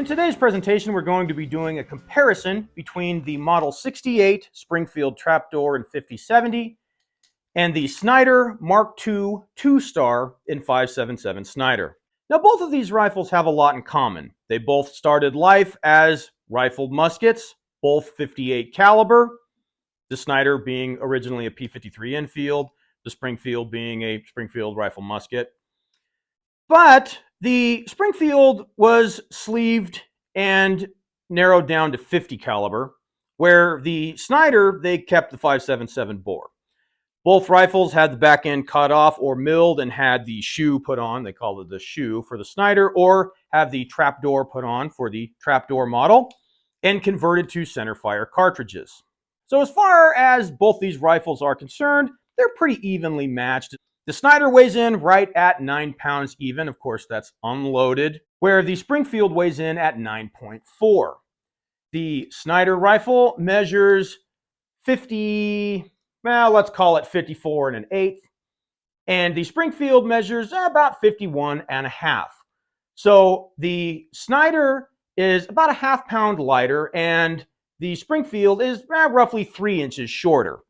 In today's presentation, we're going to be doing a comparison between the Model 68 Springfield Trapdoor in 5070 and the Snider Mark II 2-star in 577 Snider. Now, both of these rifles have a lot in common. They both started life as rifled muskets, both 58 caliber, the Snider being originally a P53 Enfield, the Springfield being a Springfield rifle musket. But the Springfield was sleeved and narrowed down to 50 caliber, where the Snider, they kept the 577 bore. Both rifles had the back end cut off or milled and had the shoe put on. They call it the shoe for the Snider, or have the trapdoor put on for the trapdoor model, and converted to centerfire cartridges. So as far as both these rifles are concerned, they're pretty evenly matched. The Snider weighs in right at 9 pounds even. Of course, that's unloaded, where the Springfield weighs in at 9.4. The Snider rifle measures 50, well, let's call it 54 1/8. And the Springfield measures about 51 1/2. So the Snider is about a half pound lighter, and the Springfield is roughly 3 inches shorter.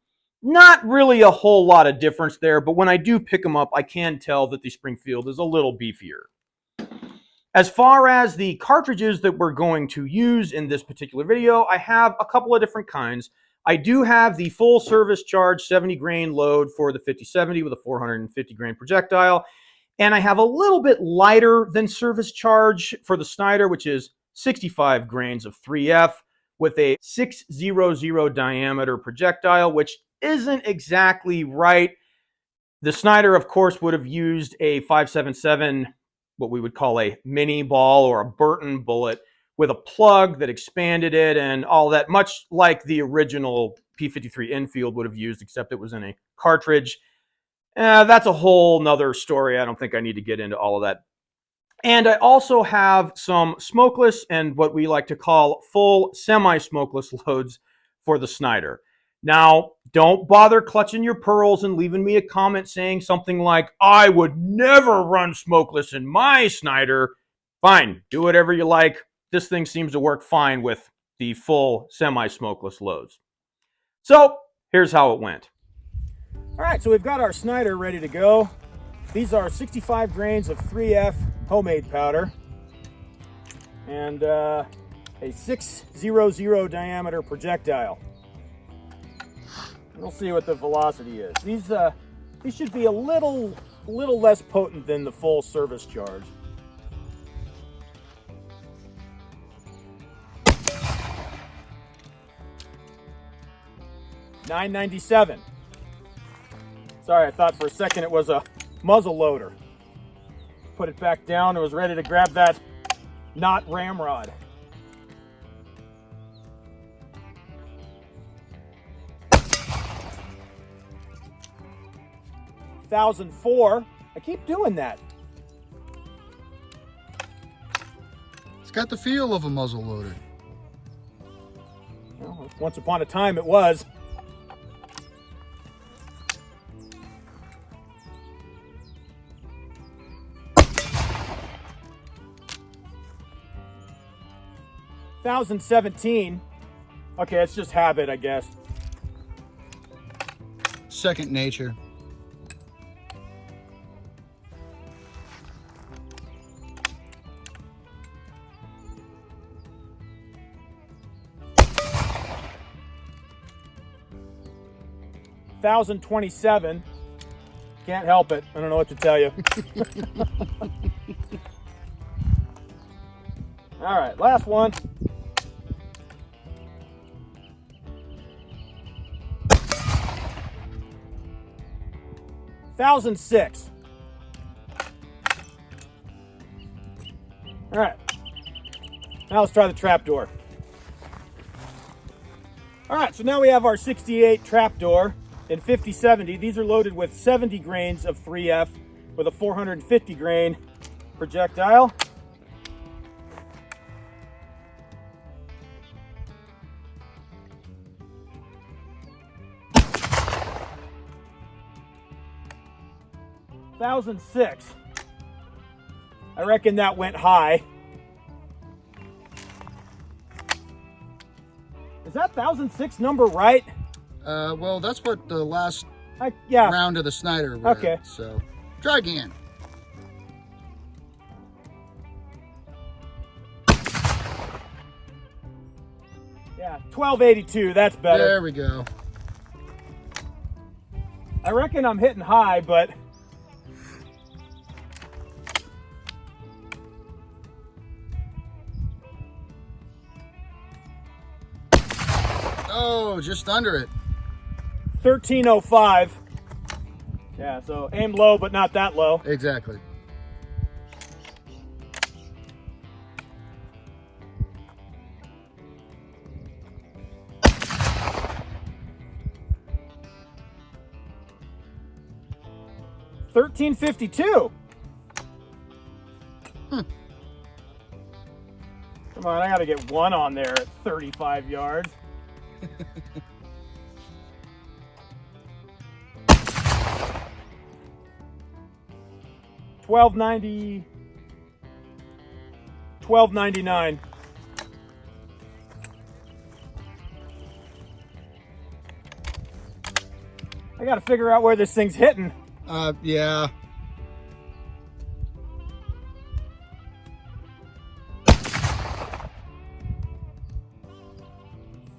Not really a whole lot of difference there, but when I do pick them up, I can tell that the Springfield is a little beefier. As far as the cartridges that we're going to use in this particular video, I have a couple of different kinds. I do have the full service charge 70 grain load for the 5070 with a 450 grain projectile. And I have a little bit lighter than service charge for the Snider, which is 65 grains of 3F with a 600 diameter projectile, which isn't exactly right. The Snider, of course, would have used a 577, what we would call a mini ball or a Burton bullet, with a plug that expanded it and all that, much like the original P53 Enfield would have used, except it was in a cartridge. That's a whole nother story. I don't think I need to get into all of that. And I also have some smokeless and what we like to call full semi-smokeless loads for the Snider. Now, don't bother clutching your pearls and leaving me a comment saying something like, I would never run smokeless in my Snider. Fine, do whatever you like. This thing seems to work fine with the full semi-smokeless loads. So, here's how it went. All right, so we've got our Snider ready to go. These are 65 grains of 3F homemade powder and a 600 diameter projectile. We'll see what the velocity is. These should be a little less potent than the full service charge. .997. Sorry, I thought for a second it was a muzzle loader. Put it back down and was ready to grab that not ramrod. .1004. I keep doing that. It's got the feel of a muzzle loader. Well, once upon a time it was. .1017. Okay, it's just habit, I guess. Second nature. .1027. Can't help it. I don't know what to tell you. All right, last one. .1006. All right. Now let's try the trapdoor. All right, so now we have our 68 trapdoor in 5070. These are loaded with 70 grains of 3F with a 450 grain projectile. .1006. I reckon that went high. Is that 1006 number right? Well, that's what the last Yeah. round of the Snider read. Okay. So, try again. Yeah, 1282. That's better. There we go. I reckon I'm hitting high, but Oh, just under it. 1305. Yeah, so aim low, but not that low. Exactly. $13.52. Come on, I gotta get one on there at 35 yards. $12.90. $12.99. I gotta figure out where this thing's hitting. Yeah.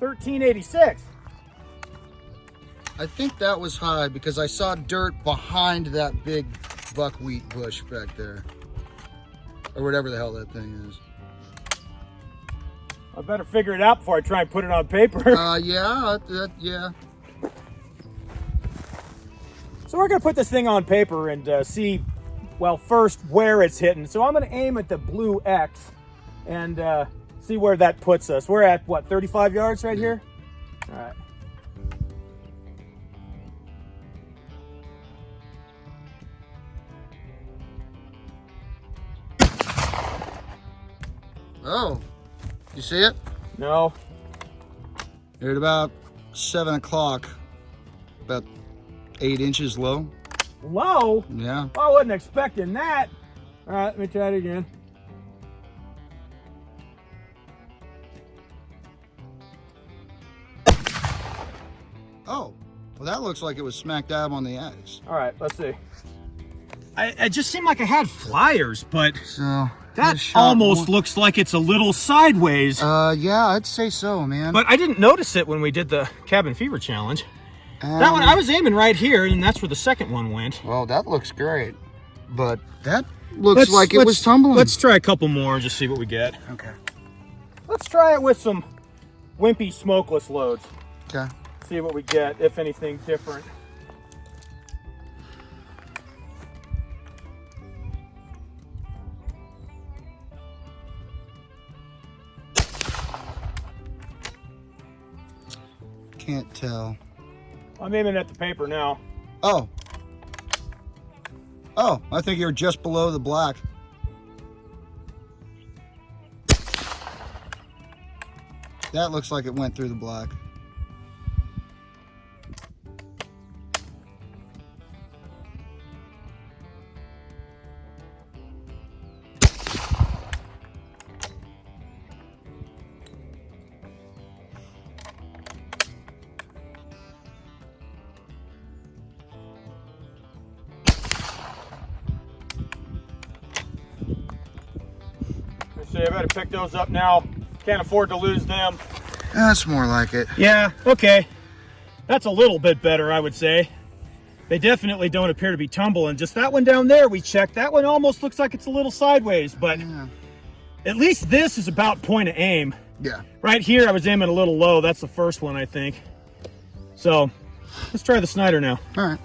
$13.86. I think that was high because I saw dirt behind that big buckwheat bush back there. Or whatever the hell that thing is. I better figure it out before I try and put it on paper. Yeah, yeah. So we're gonna put this thing on paper and see, well, first where it's hitting. So I'm gonna aim at the blue X and see where that puts us. We're at what, 35 yards right here? All right. Oh, you see it? No. You're at about 7 o'clock, about 8 inches low. Low? Yeah. I wasn't expecting that. All right, let me try it again. Oh, well, that looks like it was smack dab on the X. All right, let's see. It just seemed like I had flyers, but So that almost looks like it's a little sideways. Yeah, I'd say so, man. But I didn't notice it when we did the Cabin Fever Challenge. That one, I was aiming right here, and that's where the second one went. Well, that looks great, but that looks like it was tumbling. Let's try a couple more and just see what we get. Okay. Let's try it with some wimpy smokeless loads. Okay. See what we get, if anything different. Can't tell. I'm aiming at the paper now. Oh. Oh, I think you're just below the black. That looks like it went through the black. So I better pick those up now. Can't afford to lose them. That's more like it. Yeah, okay. That's a little bit better, I would say. They definitely don't appear to be tumbling. Just that one down there we checked. That one almost looks like it's a little sideways, but Yeah. at least this is about point of aim. Yeah. Right here, I was aiming a little low. That's the first one, I think. So, let's try the Snider now. All right.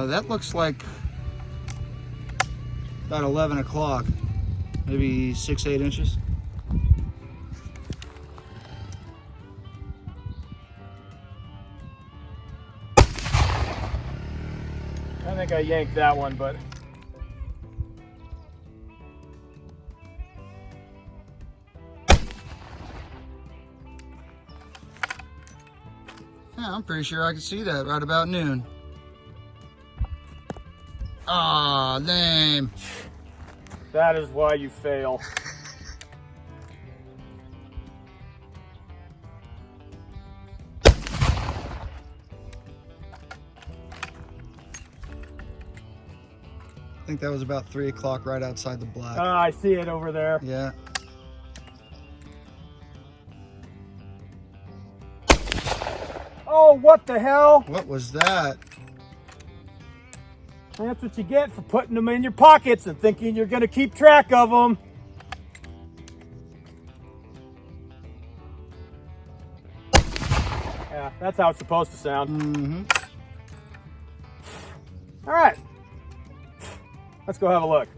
That looks like about 11 o'clock, maybe 6-8 inches. I think I yanked that one, but Yeah, I'm pretty sure I can see that right about noon. Ah, lame. That is why you fail. I think that was about 3 o'clock right outside the black. I see it over there. Yeah. Oh, what the hell? What was that? That's what you get for putting them in your pockets and thinking you're going to keep track of them. Yeah, that's how it's supposed to sound. Mm-hmm. All right. Let's go have a look.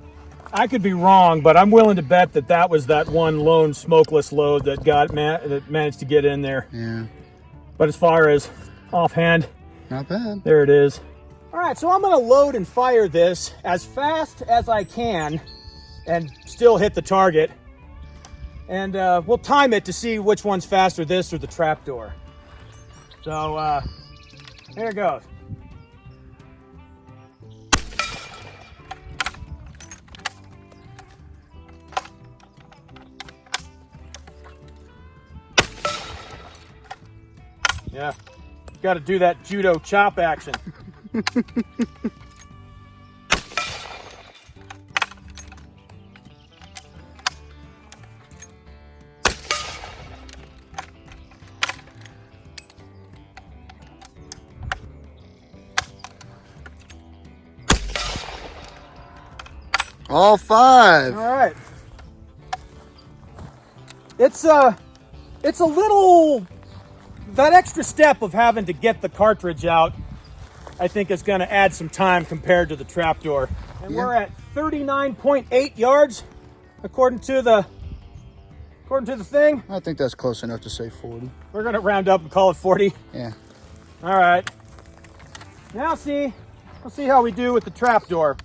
I could be wrong, but I'm willing to bet that that was that one lone smokeless load that that managed to get in there. Yeah. But as far as offhand, Not bad. there it is. All right, so I'm going to load and fire this as fast as I can and still hit the target. And we'll time it to see which one's faster, this or the trapdoor. So here it goes. Yeah, got to do that judo chop action. All 5. All right. It's a little, that extra step of having to get the cartridge out, I think is going to add some time compared to the trapdoor. And Yeah. we're at 39.8 yards according to the thing. I think that's close enough to say 40. We're going to round up and call it 40. Yeah. All right. Now we'll see how we do with the trapdoor.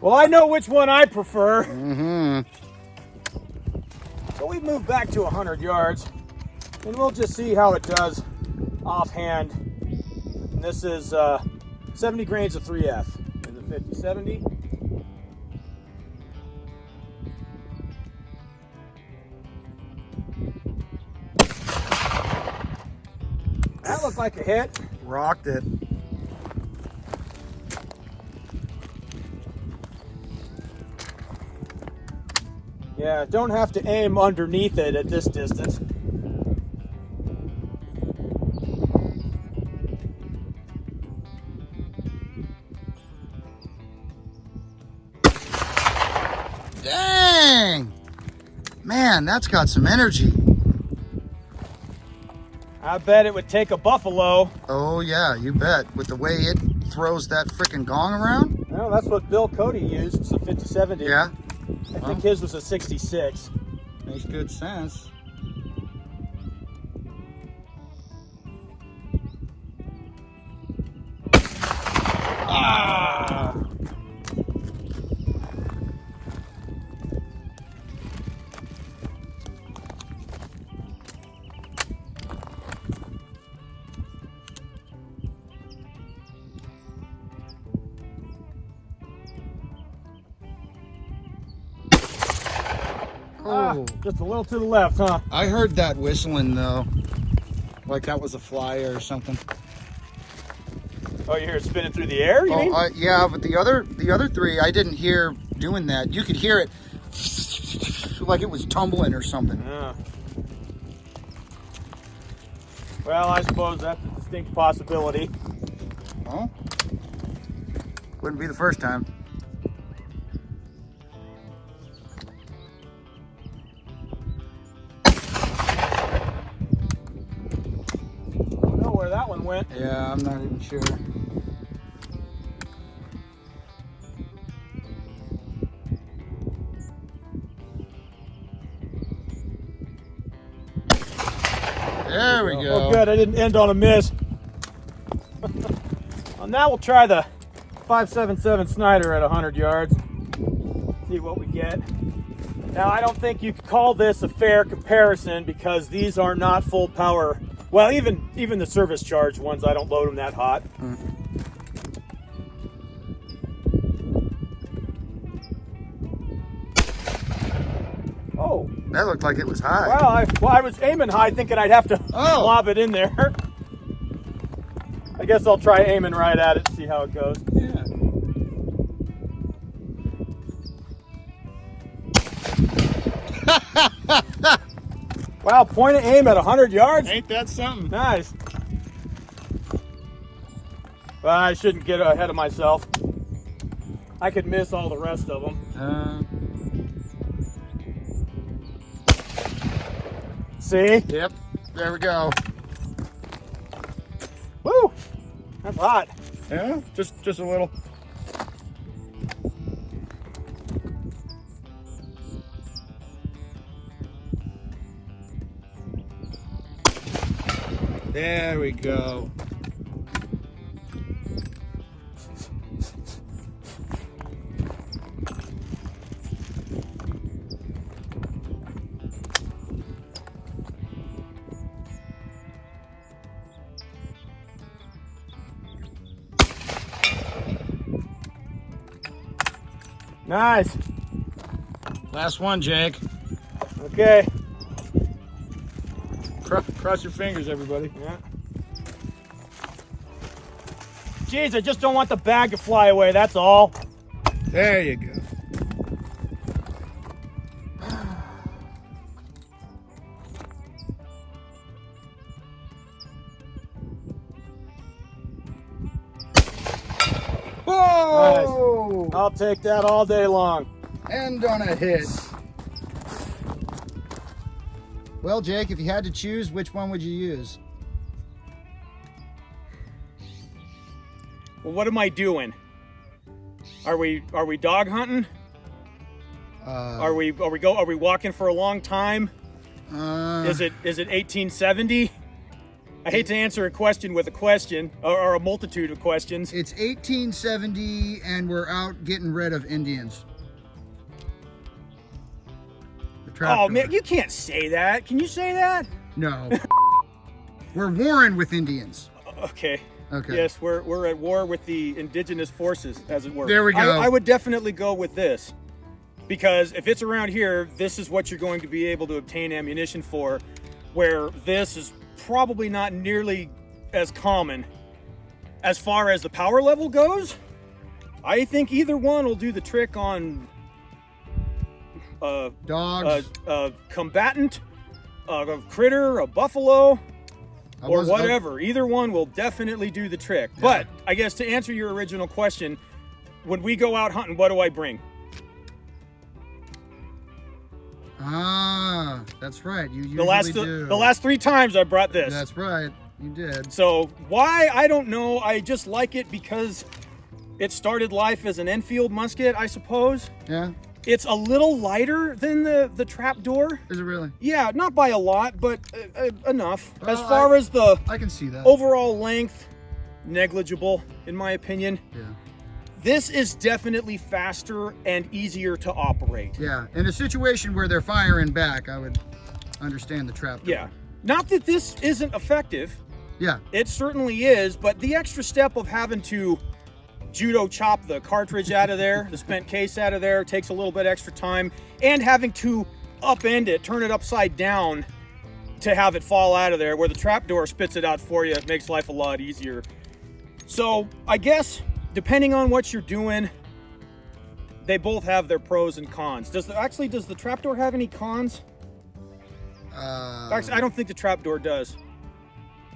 Well, I know which one I prefer. Mm-hmm. So we move back to 100 yards, and we'll just see how it does offhand. And this is 70 grains of 3F in the 50-70. That looked like a hit. Rocked it. Yeah, don't have to aim underneath it at this distance. Dang! Man, that's got some energy. I bet it would take a buffalo. Oh, yeah, you bet. With the way it throws that freaking gong around? Well, that's what Bill Cody used. It's a 50-70. Yeah. I think his was a 66. Makes good sense. Ah! Oh. Just a little to the left, huh? I heard that whistling though. Like that was a flyer or something. Oh, you hear it spinning through the air, you mean? Yeah, but the other 3 I didn't hear doing that. You could hear it like it was tumbling or something. Yeah. Well, I suppose that's a distinct possibility. Well, wouldn't be the first time. I don't know where that one went. Yeah, I'm not even sure. There we go. Oh, good. I didn't end on a miss. Well, now we'll try the 5.77 Snider at 100 yards. See what we get. Now, I don't think you could call this a fair comparison because these are not full power. Well, even the service charge ones, I don't load them that hot. Oh. That looked like it was high. Well, I was aiming high thinking I'd have to lob it in there. I guess I'll try aiming right at it and see how it goes. Yeah. Wow, point of aim at 100 yards? Ain't that something? Nice. Well, I shouldn't get ahead of myself. I could miss all the rest of them. See? Yep. There we go. Woo! That's hot. Yeah, just a little. There we go. Nice. Last one, Jake. Okay. Cross your fingers, everybody. Yeah. Jeez, I just don't want the bag to fly away, that's all. There you go. Whoa! Nice. I'll take that all day long. And on a hit. Well, Jake, if you had to choose, which one would you use? Well, what am I doing? Are we dog hunting? Are we walking for a long time? Is it 1870? I hate to answer a question with a question or a multitude of questions. It's 1870 and we're out getting rid of Indians. Oh man, you can't say that. Can you say that? No. We're warring with Indians. Okay. Okay. Yes, we're at war with the indigenous forces, as it were. There we go. I would definitely go with this. Because if it's around here, this is what you're going to be able to obtain ammunition for, where this is probably not nearly as common. As far as the power level goes, I think either one will do the trick on dogs, a combatant, a critter, a buffalo, or whatever. Either one will definitely do the trick. Yeah. But I guess to answer your original question, when we go out hunting, what do I bring? Ah, that's right. You usually do. The last 3 times I brought this. That's right. You did. So why? I don't know. I just like it because it started life as an Enfield musket, I suppose. Yeah. It's a little lighter than the Trapdoor. Is it really? Yeah, not by a lot, but enough. Well, as far as the I can see that. Overall length, negligible in my opinion. Yeah. This is definitely faster and easier to operate. Yeah, in a situation where they're firing back, I would understand the Trapdoor. Yeah, not that this isn't effective. Yeah. It certainly is, but the extra step of having to judo chop the cartridge out of there, the spent case out of there, takes a little bit extra time, and having to upend it, turn it upside down to have it fall out of there, where the Trapdoor spits it out for you, it makes life a lot easier. So I guess depending on what you're doing, they both have their pros and cons. Does the Trapdoor have any cons? Actually, I don't think the Trapdoor does.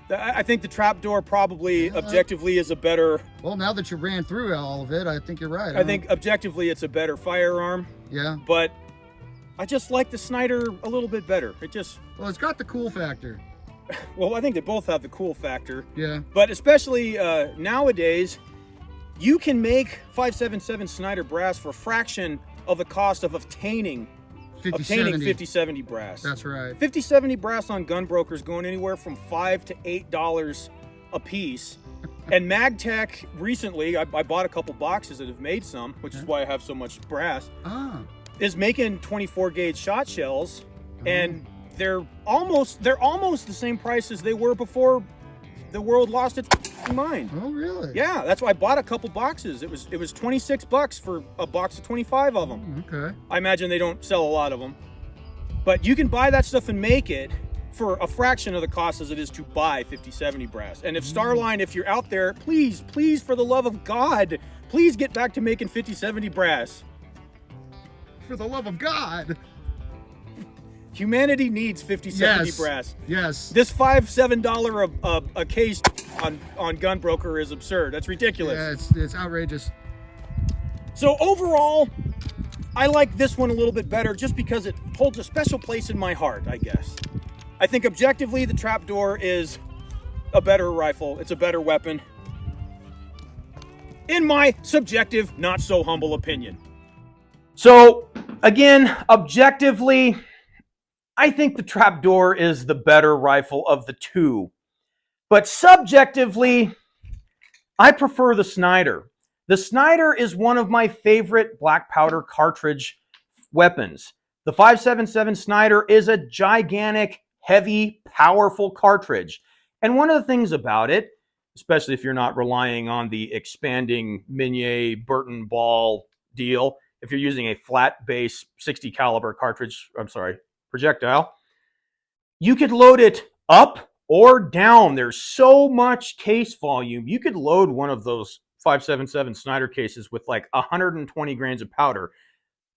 I think the Trapdoor probably objectively is a better... Well, now that you ran through all of it, I think you're right. I think objectively it's a better firearm. Yeah. But I just like the Snider a little bit better. Well, it's got the cool factor. Well, I think they both have the cool factor. Yeah. But especially nowadays, you can make 5.77 Snider brass for a fraction of the cost of obtaining obtaining 50-70. 5070 brass. That's right. 5070 brass on gunbrokers going anywhere from $5 to $8 a piece. And MagTech recently, I bought a couple boxes that have made some, which is why I have so much brass, is making 24 gauge shot shells, and they're almost the same price as they were before the world lost its mind. Oh, really? Yeah, that's why I bought a couple boxes. It was $26 for a box of 25 of them. Okay. I imagine they don't sell a lot of them, but you can buy that stuff and make it for a fraction of the cost as it is to buy 5070 brass. And if Starline, if you're out there, please, for the love of God, please get back to making 5070 brass. For the love of God. Humanity needs 5070 brass. Yes. This $5-7 a case on Gunbroker is absurd. That's ridiculous. Yeah, it's outrageous. So overall, I like this one a little bit better just because it holds a special place in my heart, I guess. I think objectively the Trapdoor is a better rifle. It's a better weapon. In my subjective, not so humble opinion. So again, objectively, I think the Trapdoor is the better rifle of the two. But subjectively, I prefer the Snider. The Snider is one of my favorite black powder cartridge weapons. The 5.77 Snider is a gigantic, heavy, powerful cartridge. And one of the things about it, especially if you're not relying on the expanding Minier Burton ball deal, if you're using a flat base 60 caliber cartridge, projectile, you could load it up or down. There's so much case volume. You could load one of those 5.77 Snider cases with like 120 grains of powder.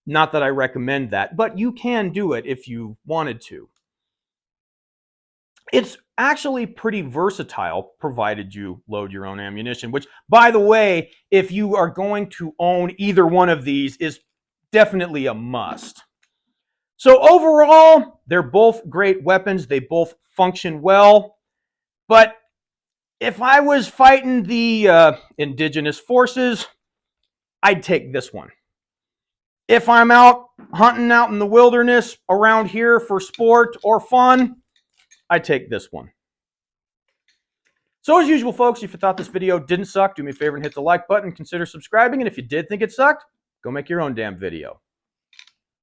Not that I recommend that, but you can do it if you wanted to. It's actually pretty versatile, provided you load your own ammunition, which, by the way, if you are going to own either one of these, is definitely a must. So overall, they're both great weapons. They both function well. But if I was fighting the indigenous forces, I'd take this one. If I'm out hunting out in the wilderness around here for sport or fun, I take this one. So as usual, folks, if you thought this video didn't suck, do me a favor and hit the like button. Consider subscribing. And if you did think it sucked, go make your own damn video.